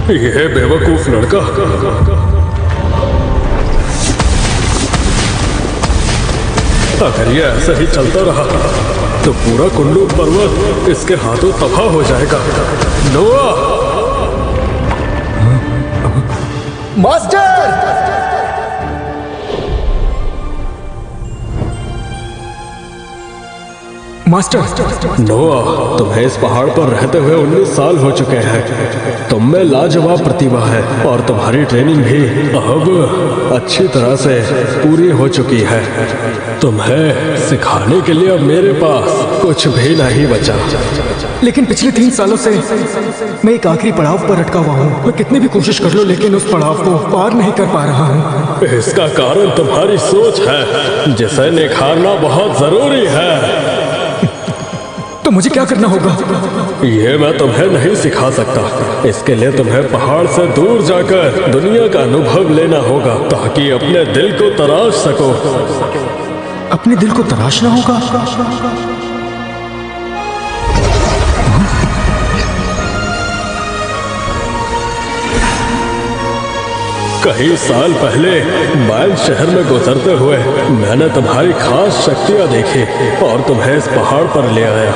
यह बेवकूफ लड़का अगर ये ऐसा ही चलता रहा तो पूरा कुल्लू पर्वत इसके हाथों तबाह हो जाएगा। नोआ! मास्टर! मास्टर! नोआ, तुम्हें इस पहाड़ पर रहते हुए 19 साल हो चुके हैं। तुम में लाजवाब प्रतिभा है और तुम्हारी ट्रेनिंग भी अब अच्छी तरह से पूरी हो चुकी है। तुम्हें सिखाने के लिए अब मेरे पास कुछ भी नहीं बचा। लेकिन पिछले 3 सालों से मैं एक आखिरी पड़ाव पर अटका हुआ हूँ। मैं कितनी भी कोशिश कर लूं लेकिन उस पड़ाव को पार नहीं कर पा रहा हूँ। इसका कारण तुम्हारी सोच है जिसे निखारना बहुत जरूरी है। तो मुझे क्या करना होगा? ये मैं तुम्हें नहीं सिखा सकता। इसके लिए तुम्हें पहाड़ से दूर जाकर दुनिया का अनुभव लेना होगा ताकि अपने दिल को तराश सको। अपने दिल को तराशना होगा? कई साल पहले बैल शहर में गुजरते हुए मैंने तुम्हारी खास शक्तियां देखी और तुम्हें इस पहाड़ पर ले आया।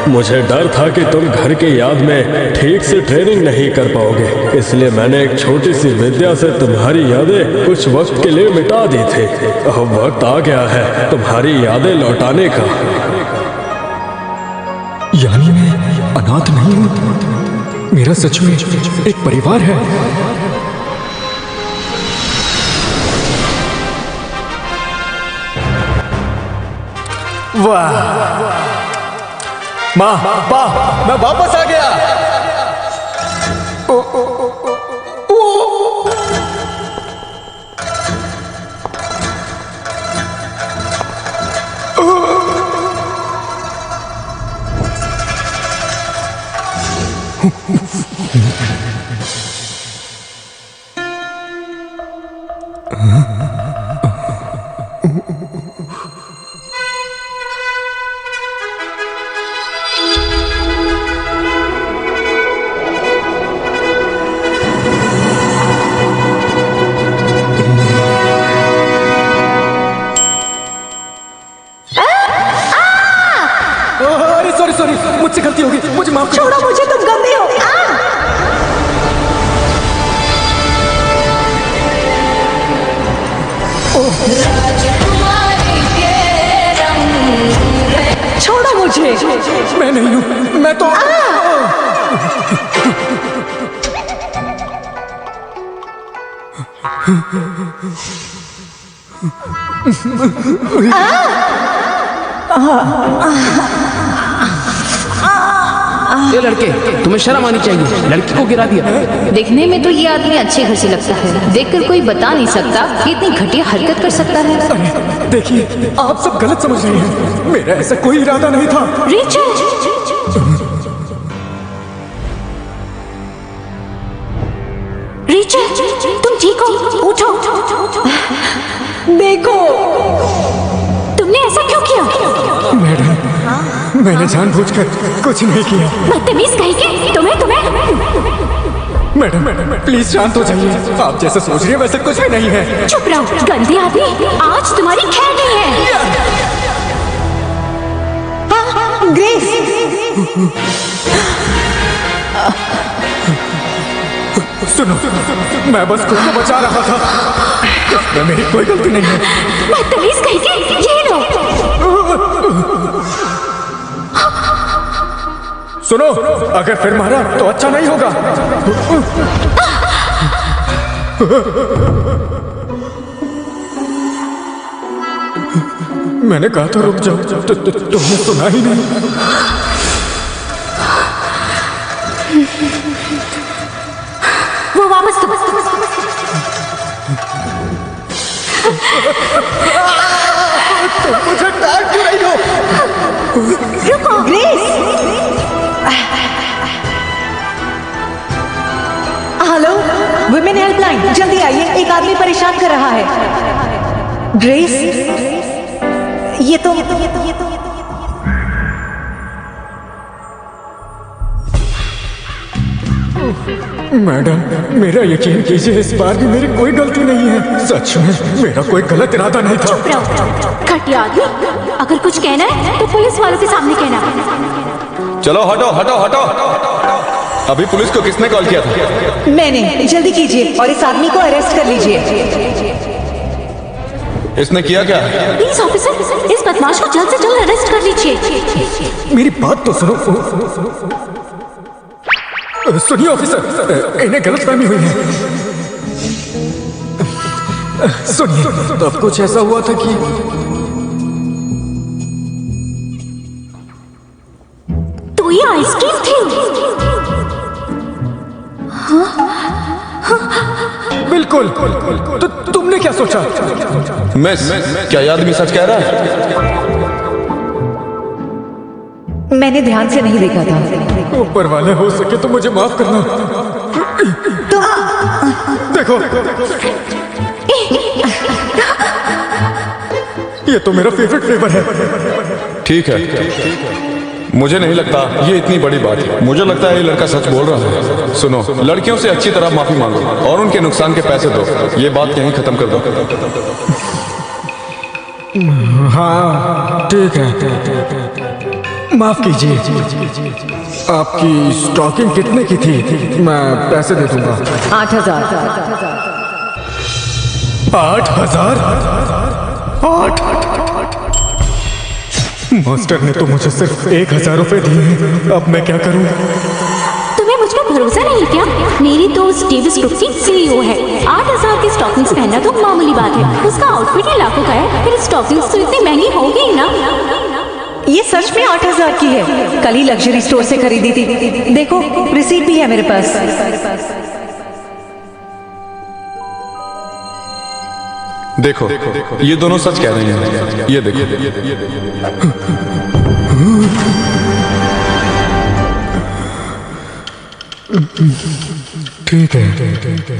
मुझे डर था कि तुम घर की याद में ठीक से ट्रेनिंग नहीं कर पाओगे, इसलिए मैंने एक छोटी सी विद्या से तुम्हारी यादें कुछ वक्त के लिए मिटा दी थी। अब वक्त आ गया है तुम्हारी यादें लौटाने का। यानी मैं अनाथ नहीं हूँ? मेरा सच में एक परिवार है। वाह! माँ, पापा, मैं वापस आ गया। ओ, ओ, ओ, ओ, ओ। सॉरी, मुझसे गलती होगी, मुझे माफ करो। छोड़ो मुझे, तुम गंदे हो। छोड़ो मुझे। मैं नहीं हूँ, मैं तो ये लड़के, तुम्हें शर्म आनी चाहिए, लड़की को गिरा दिया। देखने में तो ये आदमी अच्छे घर से लगता है, देखकर कोई बता नहीं सकता कि इतनी घटिया हरकत कर सकता है। अरे देखिए, आप सब गलत समझ रहे हैं। मेरा ऐसा कोई इरादा नहीं था। रेचल! रेचल, तुम ठीक हो? उठो। देखो, तुमने ऐसा क्यों किया? मैडम, मैंने जानबूझकर कुछ नहीं किया। बदतमीज कहीं के, तुम्हें मैडम, प्लीज शांत हो जाइए। आप जैसे सोच रही हैं वैसे कुछ भी नहीं है। चुप रहो गंदे आदमी, आज तुम्हारी खैर नहीं है। ग्रेस! सुनो, मैं बस खुद को बचा रहा था। इसमें मेरी कोई गलती नहीं है। बदतमीज कहीं के, ये लो। सुनो, अगर फिर मारा तो अच्छा नहीं होगा। मैंने कहा था रुक जाओ, तुमने सुना ही नहीं। वो वापस तुम मुझे काट क्यों रही हो? रुको ग्रेस! हेलो, वुमेन हेल्पलाइन, जल्दी आइए, एक आदमी परेशान कर रहा है। ग्रेस, ये तो मैडम, मेरा यकीन कीजिए, इस बार भी मेरी कोई गलती नहीं है। सच में मेरा कोई गलत इरादा नहीं था। घटिया आदमी, अगर कुछ कहना है तो पुलिस वालों के सामने कहना। चलो हटो हटो हटो। अभी पुलिस को किसने कॉल किया था? मैंने। जल्दी कीजिए और इस आदमी को अरेस्ट कर लीजिए। इसने किया क्या? प्लीज ऑफिसर, इस बदमाश को जल्द से जल्द अरेस्ट कर लीजिए। मेरी बात तो सुनो। सुनिए ऑफिसर, इन्हें गलतफहमी हुई है। सुनिए, तब कुछ ऐसा हुआ था कि तो ये आइसक्रीम थी। बिल्कुल। तो तुमने क्या सोचा? मिस, क्या ये आदमी सच कह रहा है? मैंने ध्यान से नहीं देखा था। ऊपर वाले, हो सके तो मुझे माफ करना। देखो, ये तो मेरा फेवरेट फ्लेवर है। ठीक है, मुझे नहीं लगता ये इतनी बड़ी बात है। मुझे लगता है ये लड़का सच बोल रहा है। सुनो, लड़कियों से अच्छी तरह माफी मांगो और उनके नुकसान के पैसे दो। ये बात यहीं खत्म कर दो। हाँ ठीक है, माफ कीजिए। आपकी स्टॉकिंग कितने की थी? मैं पैसे दे दूंगा। 8,000। 8,000? 8? मास्टर ने तो मुझे सिर्फ 1,000 रुपए दिए हैं। अब मैं क्या करूं? तुम्हें मुझ पर भरोसा नहीं है क्या? मेरी दोस्त डेविस ग्रुप की CEO है। 8,000 की स्टॉकिंग्स पहनना तो मामूली बात है। उसका आउटफिट ही लाखों का है, फिर स्टॉकिंग्स तो इतनी महंगी होगी ही ना। ये सच में 8,000 की है। कल ही लग्जरी स्टोर से खरीदी थी। देखो, रिसीट भी है मेरे पास। देखो, ये दोनों सच कह रहे हैं। ये देखो। ठीक है,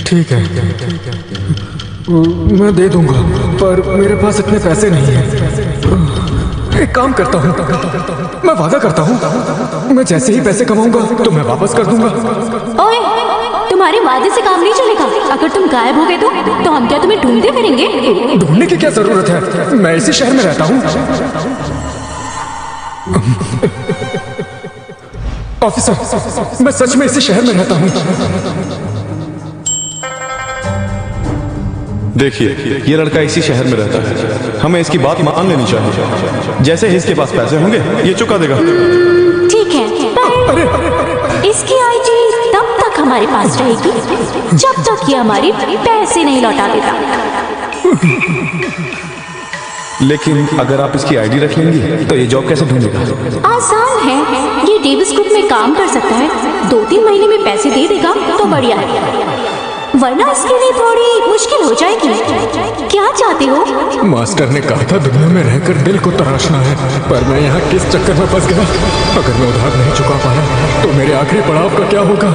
ठीक है, मैं दे दूंगा, पर मेरे पास इतने पैसे नहीं हैं। एक काम करता हूँ, मैं वादा करता हूँ, मैं जैसे ही पैसे कमाऊंगा तो मैं वापस कर दूंगा। ओए, तुम्हारे वादे से काम नहीं चलेगा। अगर तुम गायब हो गए तो हम क्या तुम्हें ढूंढते फिरेंगे? ढूंढने की क्या जरूरत है? मैं इसी शहर में रहता हूँ। ऑफिसर, मैं सच में इसी शहर में रहता हूँ। देखिए, ये लड़का इसी शहर में रहता है। हमें इसकी बात मान लेनी चाहिए। जैसे ही इसके पास पैसे होंगे ये चुका देगा। ठीक है, पर इसकी आईडी तब तक हमारे पास रहेगी जब तक ये हमारे पैसे नहीं लौटा देता। लेकिन अगर आप इसकी आईडी रख लेंगी तो ये जॉब कैसे ढूंढेगा? आसान है, ये डेविस ग्रुप में काम कर सकता है। 2-3 महीने में पैसे दे देगा तो बढ़िया है, वरना इसके लिए थोड़ी मुश्किल हो जाएगी। क्या चाहते हो? मास्टर ने कहा था दुनिया में रहकर दिल को तराशना है, पर मैं यहाँ किस चक्कर में फंस गया? अगर मैं उधार नहीं चुका पाया तो मेरे आखिरी पड़ाव का क्या होगा?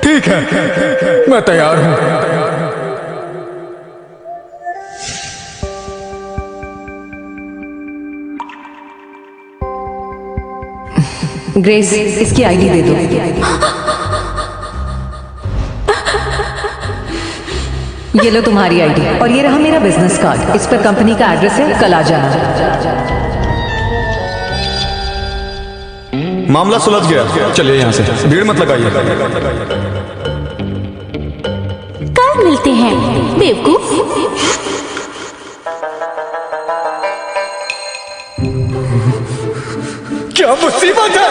ठीक है, मैं तैयार हूँ। ग्रेस, इसकी आईडी दे दो। ये लो तुम्हारी आईडी, और ये रहा मेरा बिजनेस कार्ड। इस पर कंपनी का एड्रेस है, कल आ जाना। मामला सुलझ गया। चलिए यहाँ से, भीड़ मत लगाइए। कल मिलते हैं, बेवकूफ। क्या मुसीबत है?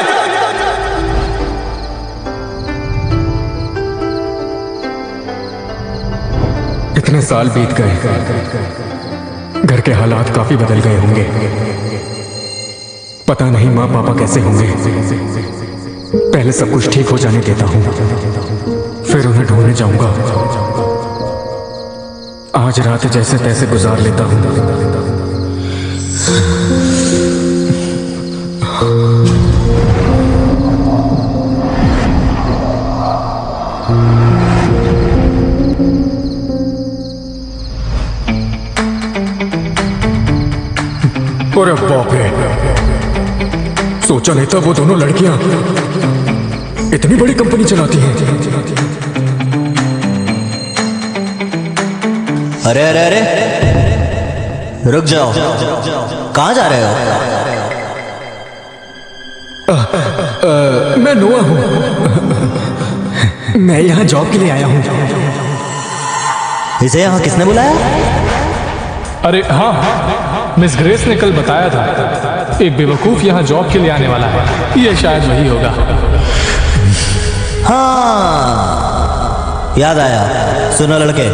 इतने साल बीत गए, घर के हालात काफी बदल गए होंगे। पता नहीं माँ पापा कैसे होंगे। पहले सब कुछ ठीक हो जाने देता हूँ, फिर उन्हें ढूंढने जाऊंगा। आज रात जैसे तैसे गुजार लेता हूँ। अरे बाप रे, सोचा नहीं था वो दोनों लड़कियां इतनी बड़ी कंपनी चलाती हैं। अरे अरे अरे, रुक जाओ, कहाँ जा रहे हो? मैं नोआ हूं। मैं यहाँ जॉब के लिए आया हूँ। इसे यहाँ किसने बुलाया? अरे हाँ, मिस ग्रेस ने कल बताया था एक बेवकूफ यहाँ जॉब के लिए आने वाला है। ये शायद वही होगा। हाँ, याद आया। सुनो लड़के,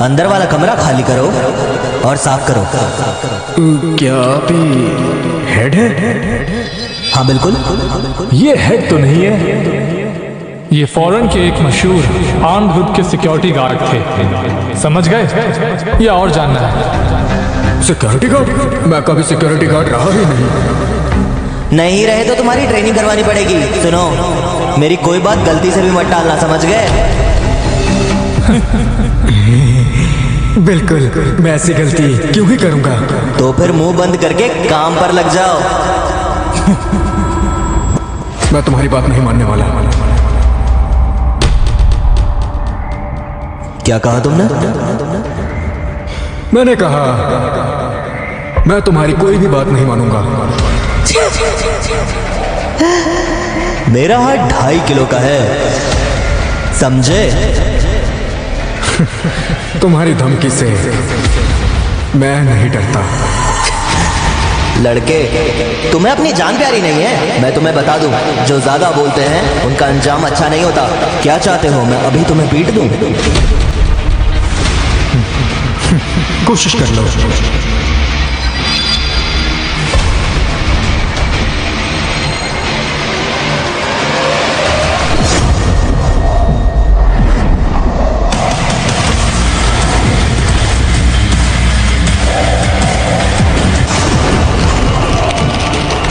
अंदर वाला कमरा खाली करो और साफ करो। क्या आप ही हेड है? हाँ बिल्कुल। ये हेड तो नहीं है, ये फॉरेन के एक मशहूर आर्म्ड ग्रुप के सिक्योरिटी गार्ड थे। समझ गए या और जानना है? Security guard? मैं कभी सिक्योरिटी गार्ड रहा ही नहीं। नहीं रहे तो तुम्हारी ट्रेनिंग करवानी पड़ेगी। सुनो, मेरी कोई बात गलती से भी मत टालना, समझ गए? बिल्कुल, मैं ऐसी गलती क्यों ही करूंगा। तो फिर मुंह बंद करके काम पर लग जाओ। मैं तुम्हारी बात नहीं मानने वाला। क्या कहा तुमने? मैंने कहा मैं तुम्हारी कोई भी बात नहीं मानूंगा। मेरा हाथ 2.5 किलो का है, समझे? तुम्हारी धमकी से मैं नहीं डरता। लड़के, तुम्हें अपनी जान प्यारी नहीं है? मैं तुम्हें बता दूं, जो ज्यादा बोलते हैं उनका अंजाम अच्छा नहीं होता। क्या चाहते हो, मैं अभी तुम्हें पीट दूं? कोशिश कर लो।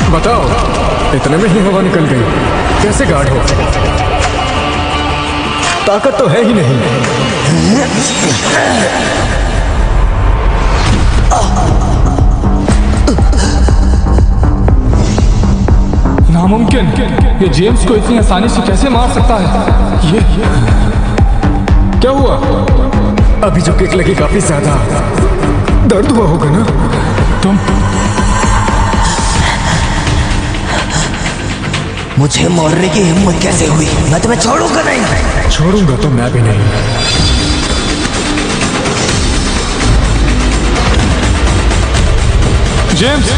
बताओ, इतने में ही हवा निकल गई। कैसे गार्ड हो? ताकत तो है ही नहीं। नामुमकिन, ये जेम्स को इतनी आसानी से कैसे मार सकता है? ये क्या हुआ? अभी जो किक लगी काफी ज्यादा दर्द हुआ होगा ना? तुम मुझे मारने की हिम्मत कैसे हुई? मैं तुम्हें छोड़ूंगा नहीं। छोड़ूंगा तो मैं भी नहीं। जेम्स,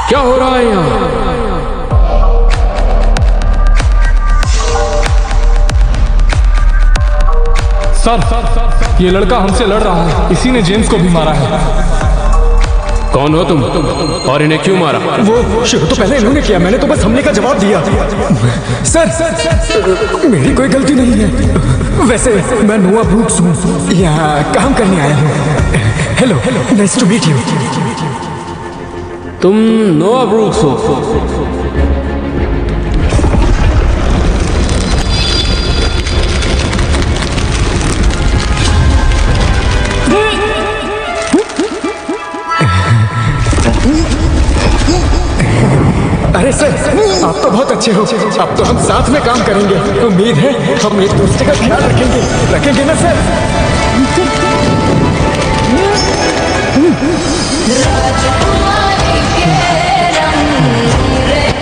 क्या हो रहा है यहाँ? सर, ये लड़का हमसे लड़ रहा है। इसी ने जेम्स को भी मारा है। कौन हो तुम और इन्हें क्यों मारा? वो शुरू तो पहले इन्होंने किया, मैंने तो बस हमले का जवाब दिया। सर, मेरी कोई गलती नहीं है। वैसे मैं नोआ ब्रूक्स हूँ, यहाँ काम करने आया हूँ। Hello, nice to meet you. तुम नोआ ब्रूक्स हो? अरे सर, आप तो बहुत अच्छे हो। अब तो हम साथ में काम करेंगे। उम्मीद है हम एक दूसरे का ख्याल रखेंगे ना सर?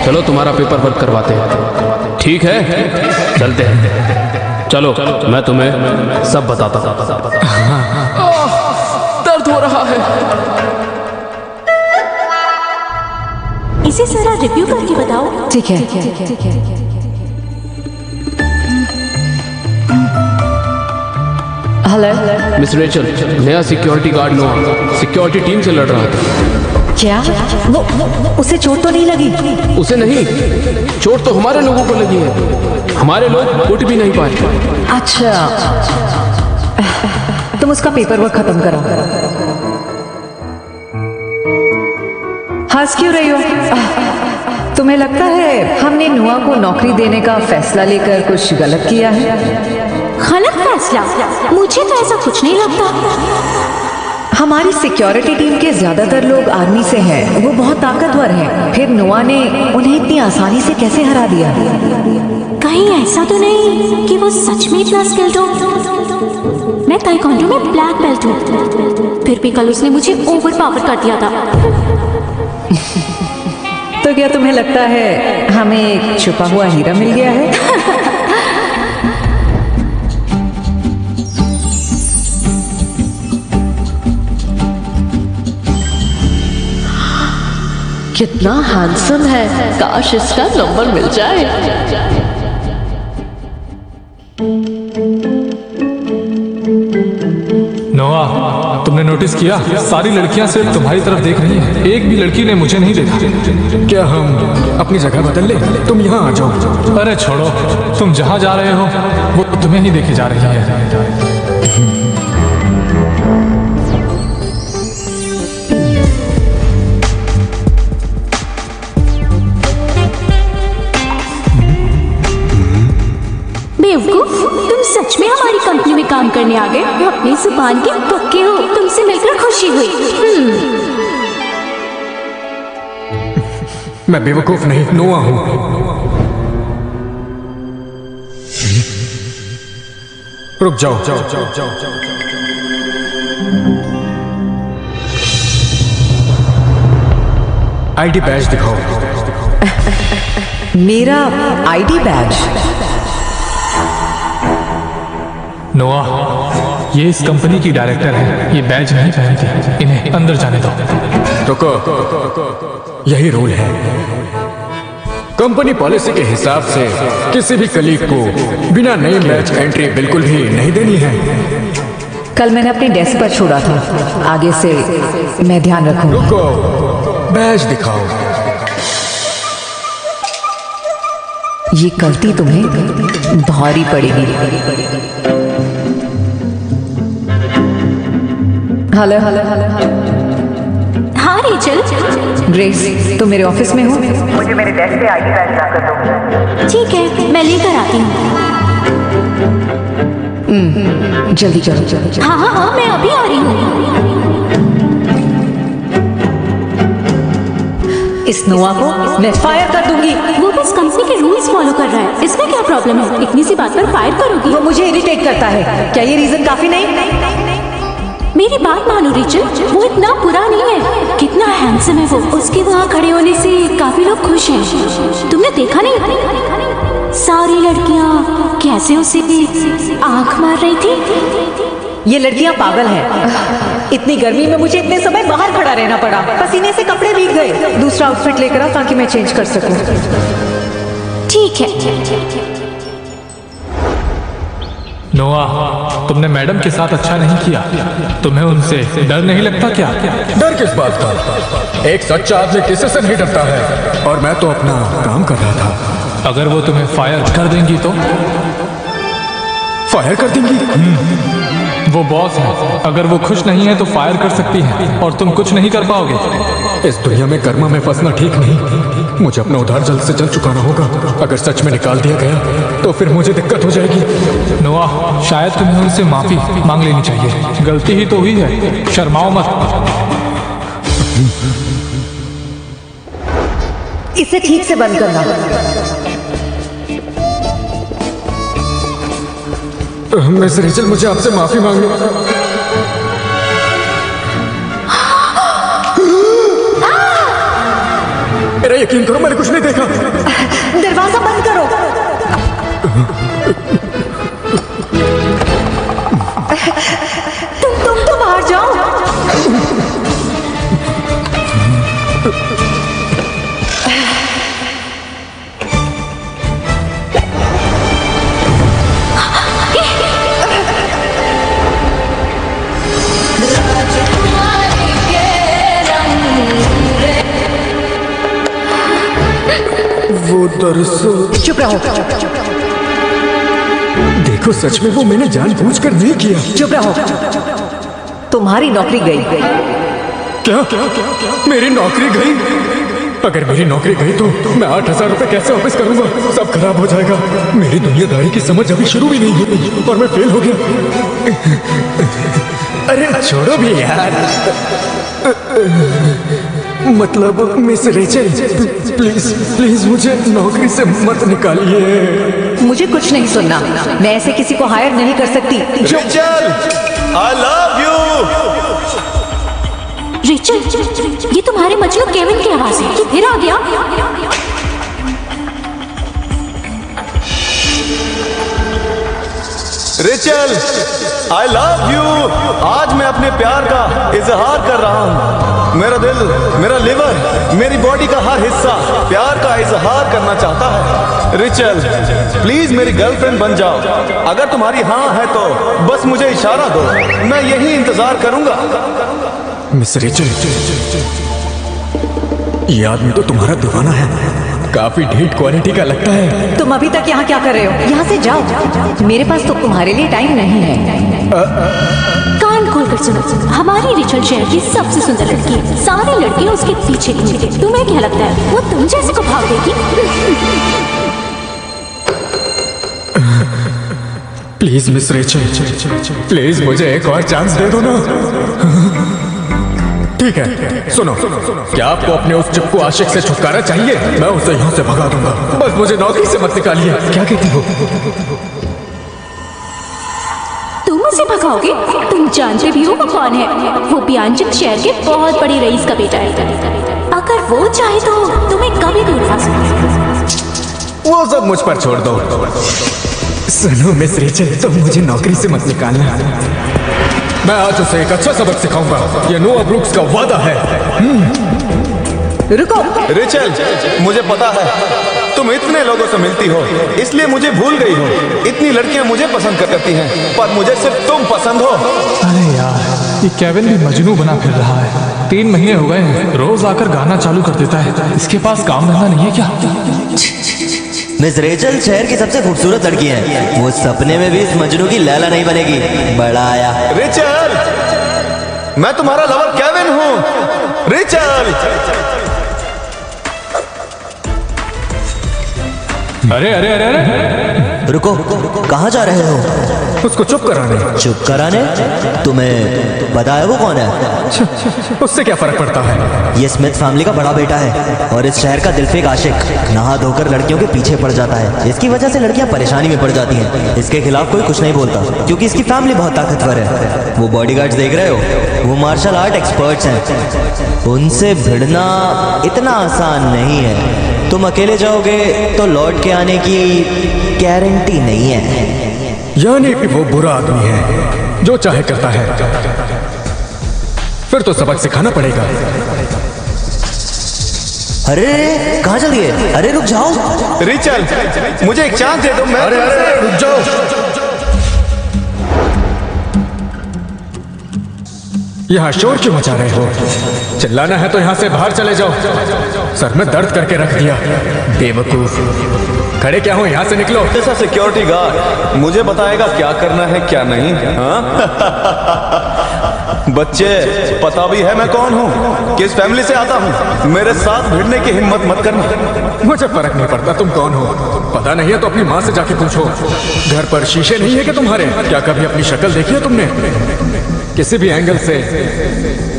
चलो तुम्हारा पेपर वर्क करवाते हैं। ठीक है, चलते हैं। चलो, मैं तुम्हें सब बताता हूँ। दर्द हो रहा है। इसे जरा रिव्यू करके बताओ। ठीक है। हेलो, मिस रेचल, नया सिक्योरिटी गार्ड नोआ सिक्योरिटी टीम से लड़ रहा था। क्या वो उसे चोट तो नहीं लगी? उसे नहीं, चोट तो हमारे लोगों को लगी है। हमारे लोग उठ भी नहीं पाए। अच्छा, तुम उसका पेपर वर्क खत्म करो। हंस क्यों रही हो? तुम्हें लगता है हमने नोआ को नौकरी देने का फैसला लेकर कुछ गलत किया है? गलत फैसला? मुझे तो ऐसा कुछ नहीं लगता। हमारी सिक्योरिटी टीम के ज्यादातर लोग आर्मी से हैं। वो बहुत ताकतवर हैं। फिर नोआ ने उन्हें इतनी आसानी से कैसे हरा दिया? कहीं ऐसा तो नहीं कि वो सच में इतना स्किल्ड हो? मैं ताइक्वांडो में ब्लैक बेल्ट हूँ, फिर भी कल उसने मुझे ओवर पावर कर दिया था। तो क्या तुम्हें लगता है हमें एक छुपा हुआ हीरा मिल गया है? कितना हैंडसम है, काश इसका नंबर मिल जाए। नोआ, तुमने नोटिस किया सारी लड़कियां सिर्फ तुम्हारी तरफ देख रही हैं। एक भी लड़की ने मुझे नहीं देखा। क्या हम अपनी जगह बदल ले? तुम यहाँ आ जाओ। अरे छोड़ो, तुम जहां जा रहे हो वो तुम्हें ही देखे जा रही है। बेवकूफ, तुम सच में हमारी कंपनी में काम करने आ गए? अपनी जुबान के पक्के हो। तुमसे मिलकर खुशी हुई। मैं बेवकूफ नहीं, नोआ हूँ। रुक जाओ। आईडी बैज दिखाओ। मेरा आईडी बैज? नोआ, ये इस कंपनी की डायरेक्टर है। ये बैज नहीं पहनती। इन्हें अंदर जाने दो। रुको, यही रूल है। कंपनी पॉलिसी के हिसाब से किसी भी कलीग को बिना नेम बैज एंट्री बिल्कुल भी नहीं देनी है। कल मैंने अपने डेस्क पर छोड़ा था। आगे से मैं ध्यान रखूंगा। रुको, बैज दिखाओ। ये गलती तुम्हें भारी पड़ेगी। Hello hello hello. हाँ रेचल। ग्रेस, तुम मेरे ऑफिस में हो? मुझे मेरे डेस्क पे आईडी बैज ला कर दो। ठीक है, मैं लेकर आती हूँ। जल्दी चलो चलो। हाँ हाँ हाँ, मैं अभी आ रही हूँ। इस नोआ को मैं फायर कर दूंगी। वो बस कंपनी के रूल्स फॉलो कर रहा है। इसमें क्या प्रॉब्लम है? इतनी सी बात पर फायर करोगी? वो मुझे इरिटेट करता है। क्या ये रीजन काफी नहीं? मेरी बात मानो रिचल, वो इतना बुरा नहीं है। कितना हैंडसम है वो। उसके वहाँ खड़े होने से काफी लोग खुश हैं। तुमने देखा नहीं? सारी लड़कियाँ कैसे उसे आंख मार रही थी। ये लड़कियाँ पागल हैं। इतनी गर्मी में मुझे इतने समय बाहर खड़ा रहना पड़ा। पसीने से कपड़े भीग गए। दूसरा आउटफिट लेकर आओ ताकि मैं चेंज कर सकूं। ठीक है। नोआ, तुमने मैडम के साथ अच्छा नहीं किया। तुम्हें उनसे डर नहीं लगता क्या? डर किस बात का? एक सच्चा आदमी किसी से नहीं डरता है। और मैं तो अपना काम कर रहा था। अगर वो तुम्हें फायर कर देंगी तो? फायर कर देंगी? वो बॉस है। अगर वो खुश नहीं है तो फायर कर सकती है और तुम कुछ नहीं कर पाओगे। इस दुनिया में कर्मा में फंसना ठीक नहीं। मुझे अपना उधार जल्द से जल्द चुकाना होगा। अगर सच में निकाल दिया गया तो फिर मुझे दिक्कत हो जाएगी। नोआ, शायद तुम्हें उनसे माफी मांग लेनी चाहिए। गलती ही तो हुई है, शर्माओ मत। इसे ठीक से बंद करना। मिस रेचल, मुझे आपसे माफी मांगनी। मेरा यकीन करो, मैंने कुछ नहीं देखा। दरवाजा बंद करो। तुम तो बाहर जाओ। वो दरअसल। चुप रहो। देखो, सच में वो मैंने जानबूझकर नहीं किया। चुप रहो। तुम्हारी नौकरी गई। क्या? मेरी नौकरी गई? अगर मेरी नौकरी गई तो मैं 8,000 रुपए कैसे वापस करूंगा? सब खराब हो जाएगा। मेरी दुनियादारी की समझ अभी शुरू भी नहीं हुई और मैं फेल हो गया। अरे छोड़ो भी यार। मतलब मिस रेचल, प्लीज प्लीज मुझे नौकरी से मत निकालिए। मुझे कुछ नहीं सुनना। मैं ऐसे किसी को हायर नहीं कर सकती जो Rachel, I love you। Rachel, ये तुम्हारे मजनू केविन की आवाज है। तू फिर आ गया? Rachel, I love you। आज मैं अपने प्यार का इजहार कर रहा हूँ। मेरा दिल, मेरा लिवर, मेरी बॉडी का हर हिस्सा प्यार का इजहार करना चाहता है। रेचल, प्लीज मेरी गर्लफ्रेंड बन जाओ। अगर तुम्हारी हाँ है तो बस मुझे इशारा दो, मैं यही इंतजार करूंगा। मिस रेचल, ये आदमी तो तुम्हारा दीवाना है। काफी ढीठ क्वालिटी का लगता है। तुम अभी तक यहाँ क्या कर रहे हो? यहाँ से जाओ, मेरे पास तो तुम्हारे लिए टाइम नहीं है। कान खोल कर सुनो, हमारी रिचल शहर की सबसे सुंदर लड़की है। सारी लड़कियां उसके पीछे घूमती हैं। तुम्हें क्या लगता है वो तुम जैसे को भाग देगी? प्लीज मिस रेचल, प्लीज मुझे एक और चांस दे दो ना। ठीक है, सुनो, क्या आपको अपने उस चिपकू आशिक से छुटकारा चाहिए? मैं उसे यहाँ से भगा दूंगा, बस मुझे नौकरी से मत निकालिए। क्या कहती हो? तुम उसे भगाओगे? तुम जानते भी हो वो कौन है? वो बियांजक शहर के बहुत बड़ी रईस का बेटा है। अगर वो चाहे तो तुम्हें कभी भी उठा सकता है। वो सब मुझ पर छोड़ दो। सुनो मिस रेचल, तुम मुझे नौकरी से मत निकालना। मैं आज उसे एक अच्छा सबक सिखाऊंगा। ये नोआ ब्रूक्स का वादा है। रुको। रेचल, मुझे पता है तुम इतने लोगों से मिलती हो, इसलिए मुझे भूल गई हो। इतनी लड़कियां मुझे पसंद करती हैं, पर मुझे सिर्फ तुम पसंद हो। अरे यार, ये केविन भी मजनू बना फिर रहा है। 3 महीने हो गए, रोज आकर गाना चालू कर देता है। इसके पास काम धंधा नहीं है क्या? मिस रेचल शहर की सबसे खूबसूरत लड़की है। वो सपने में भी इस मजनू की लैला नहीं बनेगी। बड़ा आया। रेचल, मैं तुम्हारा लवर केविन हूँ। रेचल, अरे अरे अरे अरे, रुको, कहाँ जा रहे हो? उसको चुप कराने। चुप कराने? तुम्हें पता है वो कौन है? उससे क्या फर्क पड़ता है? ये स्मिथ फैमिली का बड़ा बेटा है और इस शहर का दिलफेक आशिक। नहा धोकर लड़कियों के पीछे पड़ जाता है। इसकी वजह से लड़कियां परेशानी में पड़ जाती हैं। इसके खिलाफ कोई कुछ नहीं बोलता क्योंकि इसकी फैमिली बहुत ताकतवर है। वो बॉडीगार्ड्स देख रहे हो, वो मार्शल आर्ट एक्सपर्ट्स हैं। उनसे भिड़ना इतना आसान नहीं है। तुम अकेले जाओगे तो लौट के आने की गारंटी नहीं है। यानी कि वो बुरा आदमी है, जो चाहे करता है। फिर तो सबक सिखाना पड़ेगा। अरे कहाँ चल दिए? अरे रुक जाओ। रेचल, मुझे एक चांस दे दो। मैं अरे रुक जाओ। यहाँ शोर क्यों मचा रहे हो? चिल्लाना है तो यहाँ से बाहर चले जाओ। सर में दर्द करके रख दिया, बेवकूफ। खड़े क्या हो? यहाँ से निकलो। जैसा सिक्योरिटी गार्ड मुझे बताएगा क्या करना है क्या नहीं। हाँ? बच्चे, पता भी है मैं कौन हूँ, किस फैमिली से आता हूँ। मेरे साथ भिड़ने की हिम्मत मत करना। मुझे फर्क नहीं पड़ता तुम कौन हो। पता नहीं है तो अपनी माँ से जाके पूछो। घर पर शीशे नहीं है क्या तुम्हारे? क्या कभी अपनी शक्ल देखी है तुमने? किसी भी एंगल से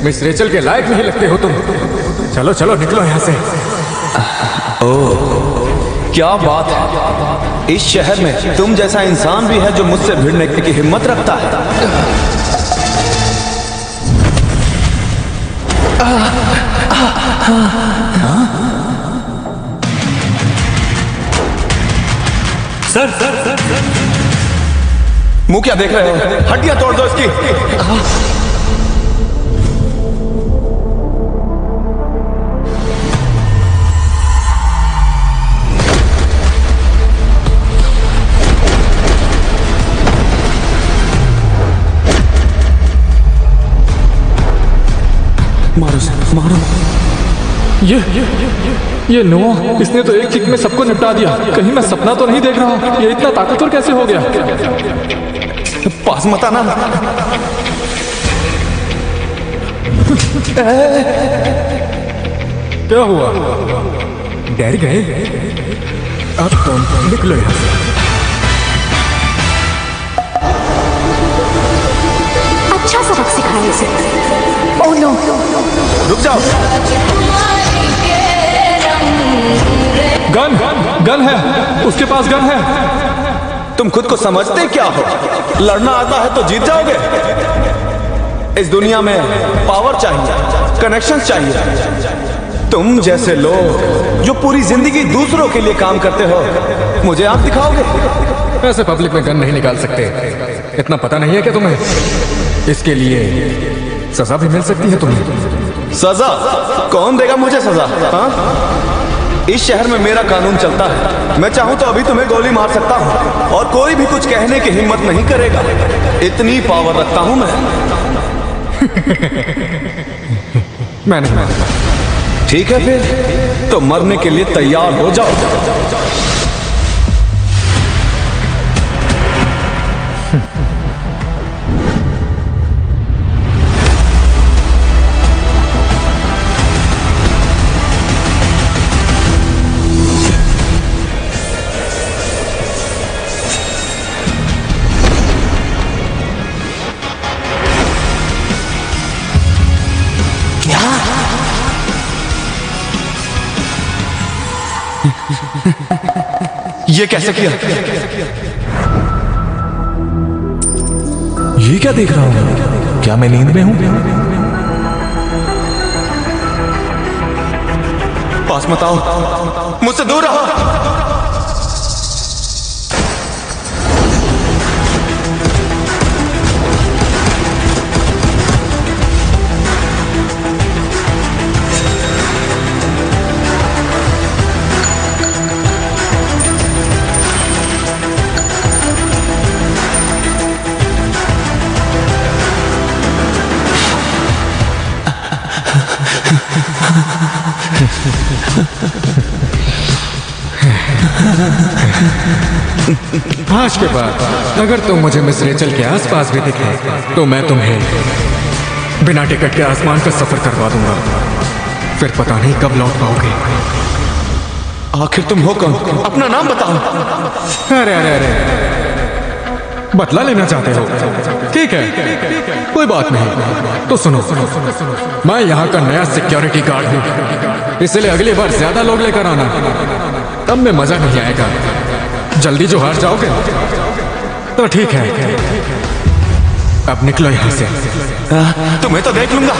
मिस रेचल के लायक नहीं लगते हो तुम। चलो चलो निकलो यहाँ से। ओह, क्या बात है। इस शहर में तुम जैसा इंसान भी है जो मुझसे भिड़ने की हिम्मत रखता है। सर सर सर मुंह क्या देख रहे हो? हड्डियां तोड़ दो इसकी। मारो सर, मारो। ये नोआ, इसने तो एक किक में सबको निपटा दिया। कहीं मैं सपना तो नहीं देख रहा हूँ? ये इतना ताकतवर कैसे हो गया? पास मत आना। क्या हुआ? डर गए? अब तुम निकलो यहाँ से। अच्छा सबक से। ओह नो, रुक जाओ। गन गन है, उसके पास गन है। तुम खुद को समझते क्या हो? लड़ना आता है तो जीत जाओगे? इस दुनिया में पावर चाहिए, कनेक्शन चाहिए। तुम जैसे लोग जो पूरी जिंदगी दूसरों के लिए काम करते हो, मुझे आप दिखाओगे? ऐसे पब्लिक में गन नहीं निकाल सकते। इतना पता नहीं है क्या तुम्हें? इसके लिए सजा भी मिल सकती है तुम्हें। सजा? कौन देगा मुझे सजा? हाँ? इस शहर में मेरा कानून चलता है। मैं चाहूं तो अभी तुम्हें गोली मार सकता हूं और कोई भी कुछ कहने की हिम्मत नहीं करेगा। इतनी पावर रखता हूं मैं। मैं नहीं मानता। ठीक है फिर तो मरने के लिए तैयार हो जाओ। ये कैसे किया? ये क्या देख रहा हूं? क्या मैं नींद में हूं? पास मत आओ, मुझसे दूर रहो। आज के बाद अगर तुम मुझे मिस रेचल के आसपास भी दिखे तो मैं तुम्हें बिना टिकट के आसमान का सफर करवा दूंगा। फिर पता नहीं कब लौट पाओगे। आखिर तुम हो कौन? अपना नाम बताओ। अरे अरे अरे, बदला लेना चाहते हो? ठीक है, कोई बात नहीं। तो सुनो, मैं यहाँ का नया सिक्योरिटी गार्ड हूँ, इसलिए अगली बार ज्यादा लोग लेकर आना, तब में मजा नहीं आएगा। जल्दी जो हार जाओगे तो ठीक है, अब निकलो यहाँ से। तुम्हें तो देख लूंगा।